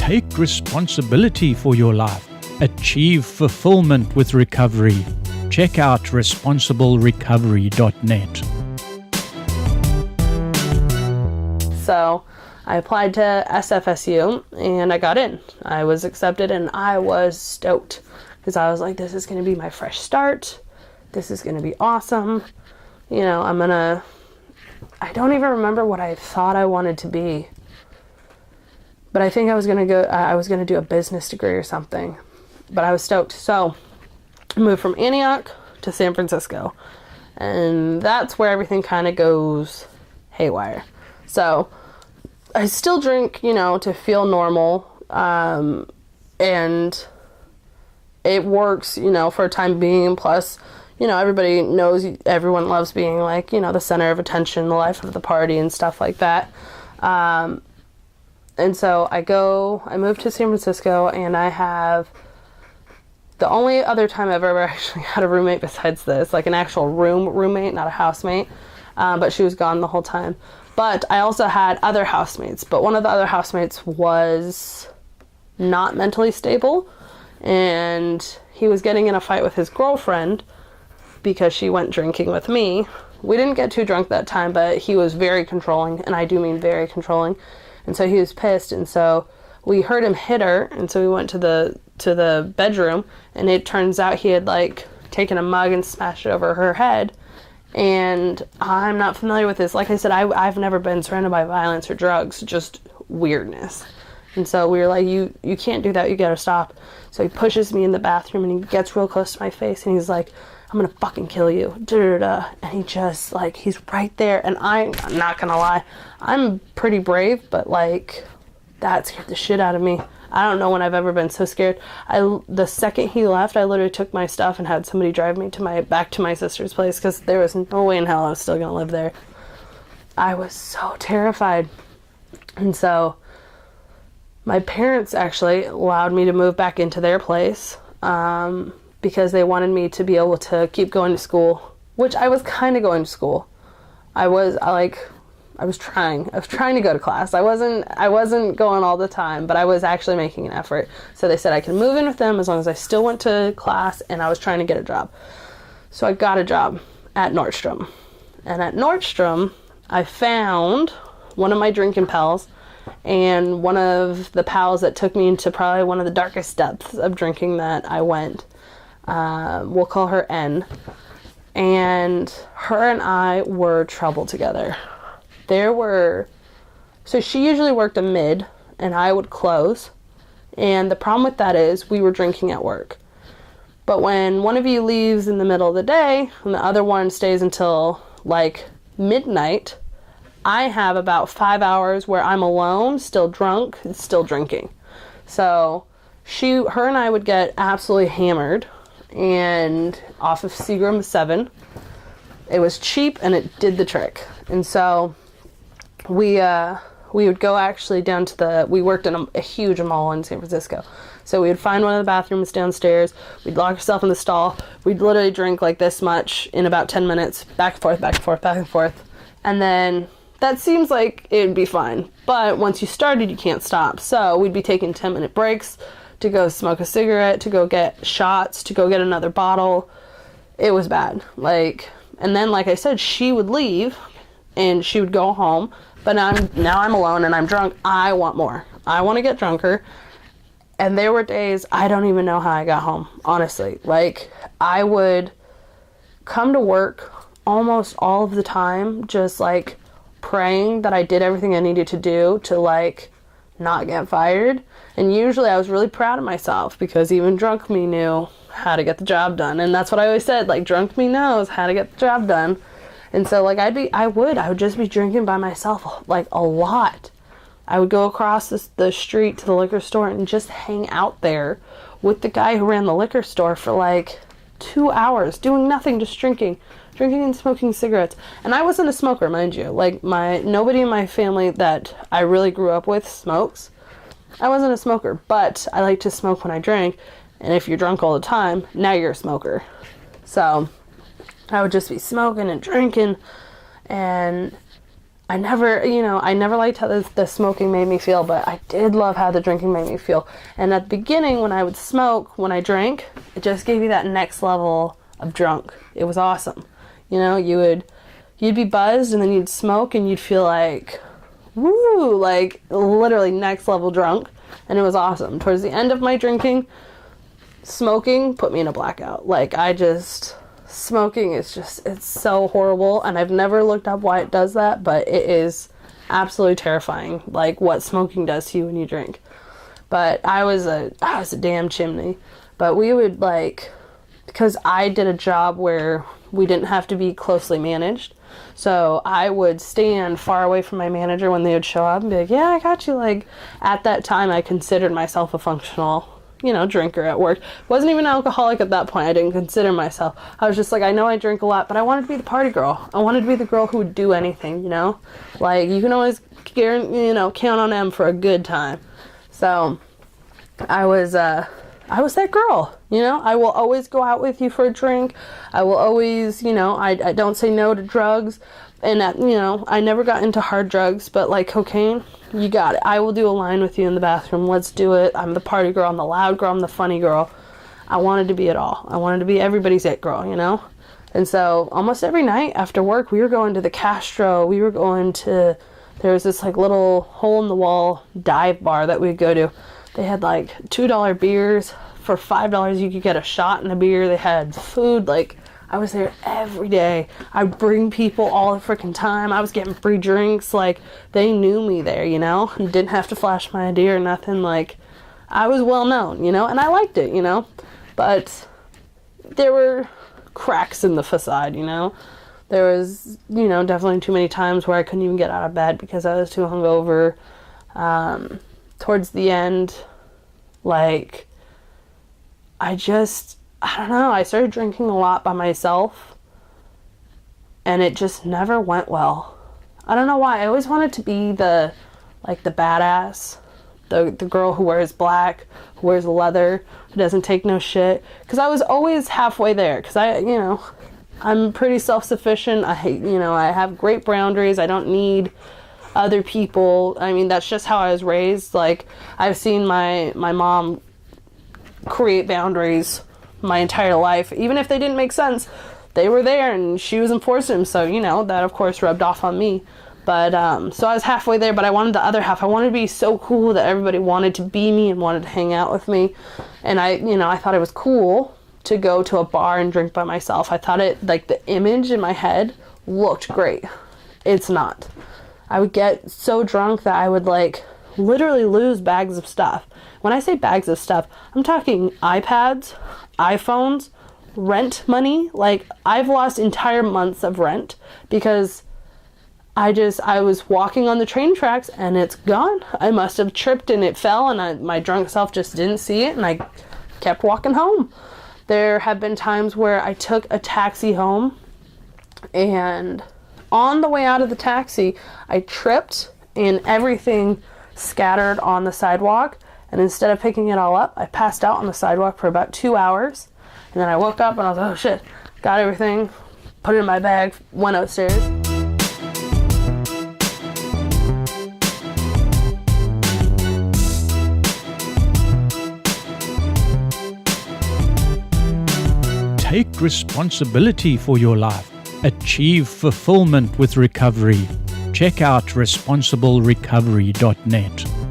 Take responsibility for your life. Achieve fulfillment with recovery. Check out responsiblerecovery.net. So I applied to SFSU and I got in. I was accepted and I was stoked because I was like, this is going to be my fresh start. This is going to be awesome. You know, I don't even remember what I thought I wanted to be. But I think I was going to do a business degree or something. But I was stoked. So I moved from Antioch to San Francisco. And that's where everything kind of goes haywire. So I still drink, you know, to feel normal. And it works, you know, for a time being. Plus, you know, everybody knows, everyone loves being like, you know, the center of attention, the life of the party and stuff like that. And so I moved to San Francisco, and I have the only other time I've ever actually had a roommate besides this, like an actual roommate, not a housemate, but she was gone the whole time. But I also had other housemates, but one of the other housemates was not mentally stable, and he was getting in a fight with his girlfriend because she went drinking with me. We didn't get too drunk that time, but he was very controlling, and I do mean very controlling. And so he was pissed, and so we heard him hit her, and so we went to the bedroom, and it turns out he had like taken a mug and smashed it over her head. And I'm not familiar with this. Like I said, I've never been surrounded by violence or drugs, just weirdness. And so we were like, you can't do that, you gotta stop. So he pushes me in the bathroom, and he gets real close to my face, and he's like, I'm gonna fucking kill you, da-da-da. And he just, like, he's right there, and I'm not gonna lie, I'm pretty brave, but, like, that scared the shit out of me. I don't know when I've ever been so scared. The second he left, I literally took my stuff and had somebody drive me back to my sister's place, because there was no way in hell I was still gonna live there. I was so terrified. And so my parents actually allowed me to move back into their place, because they wanted me to be able to keep going to school, which I was kind of going to school. I was trying to go to class. I wasn't going all the time, but I was actually making an effort. So they said I can move in with them as long as I still went to class, and I was trying to get a job. So I got a job at Nordstrom. And at Nordstrom, I found one of my drinking pals, and one of the pals that took me into probably one of the darkest depths of drinking that I went. We'll call her N. And her and I were trouble together. So she usually worked a mid, and I would close. And the problem with that is we were drinking at work. But when one of you leaves in the middle of the day, and the other one stays until like midnight, I have about 5 hours where I'm alone, still drunk, still drinking. So her and I would get absolutely hammered, and off of Seagram 7. It was cheap, and it did the trick. And so we would go actually down to we worked in a huge mall in San Francisco. So we would find one of the bathrooms downstairs. We'd lock ourselves in the stall. We'd literally drink like this much in about 10 minutes, back and forth, back and forth, back and forth. And then that seems like it'd be fine. But once you started, you can't stop. So we'd be taking 10-minute breaks to go smoke a cigarette, to go get shots, to go get another bottle. It was bad. And then, like I said, she would leave and she would go home. But now I'm alone and I'm drunk. I want more. I want to get drunker. And there were days I don't even know how I got home, honestly. I would come to work almost all of the time, just praying that I did everything I needed to do to not get fired. And usually I was really proud of myself, because even drunk me knew how to get the job done. And that's what I always said, drunk me knows how to get the job done. And so I would just be drinking by myself a lot. I would go across the street to the liquor store and just hang out there with the guy who ran the liquor store for 2 hours, doing nothing, just drinking and smoking cigarettes. And I wasn't a smoker, mind you. Nobody in my family that I really grew up with smokes. I wasn't a smoker, but I like to smoke when I drank. And if you're drunk all the time, now you're a smoker. So I would just be smoking and drinking, and I never liked how the smoking made me feel, but I did love how the drinking made me feel. And at the beginning, when I would smoke, when I drank, it just gave you that next level of drunk. It was awesome. You'd be buzzed, and then you'd smoke, and you'd feel like, woo, like literally next level drunk. And it was awesome. Towards the end of my drinking, smoking put me in a blackout. Smoking is it's so horrible, and I've never looked up why it does that, but it is absolutely terrifying, like what smoking does to you when you drink. But I was a damn chimney. But we would, because I did a job where we didn't have to be closely managed, so I would stand far away from my manager when they would show up and be like, yeah, I got you. At that time, I considered myself a functional drinker at work. Wasn't even an alcoholic at that point. I didn't consider myself. I was just I know I drink a lot, but I wanted to be the party girl. I wanted to be the girl who would do anything, you can always count on them for a good time. So I was that girl, I will always go out with you for a drink. I will always, I don't say no to drugs. And I never got into hard drugs, but cocaine, you got it. I will do a line with you in the bathroom. Let's do it. I'm the party girl. I'm the loud girl. I'm the funny girl. I wanted to be it all. I wanted to be everybody's it girl, And so almost every night after work, we were going to the Castro. We were going to, there was this little hole in the wall dive bar that we'd go to. They had $2 beers. For $5 you could get a shot and a beer. They had food. I was there every day. I'd bring people all the freaking time. I was getting free drinks. They knew me there, and didn't have to flash my ID or nothing. I was well known, and I liked it, but there were cracks in the facade, there was, definitely too many times where I couldn't even get out of bed because I was too hungover. Towards the end, I don't know, I started drinking a lot by myself, and it just never went well. I don't know why. I always wanted to be the badass, the girl who wears black, who wears leather, who doesn't take no shit, because I was always halfway there, because I'm pretty self-sufficient. I have great boundaries. I don't need other people. I mean, that's just how I was raised. I've seen my mom create boundaries my entire life. Even if they didn't make sense, they were there and she was enforcing them. So, that of course rubbed off on me. But, so I was halfway there, but I wanted the other half. I wanted to be so cool that everybody wanted to be me and wanted to hang out with me. And I thought it was cool to go to a bar and drink by myself. I thought it, the image in my head looked great. It's not. I would get so drunk that I would literally lose bags of stuff. When I say bags of stuff, I'm talking iPads, iPhones, rent money. I've lost entire months of rent because I was walking on the train tracks and it's gone. I must have tripped and it fell, and my drunk self just didn't see it, and I kept walking home. There have been times where I took a taxi home, and on the way out of the taxi, I tripped and everything scattered on the sidewalk. And instead of picking it all up, I passed out on the sidewalk for about 2 hours. And then I woke up and I was like, oh shit, got everything, put it in my bag, went upstairs. Take responsibility for your life. Achieve fulfillment with recovery. Check out responsiblerecovery.net.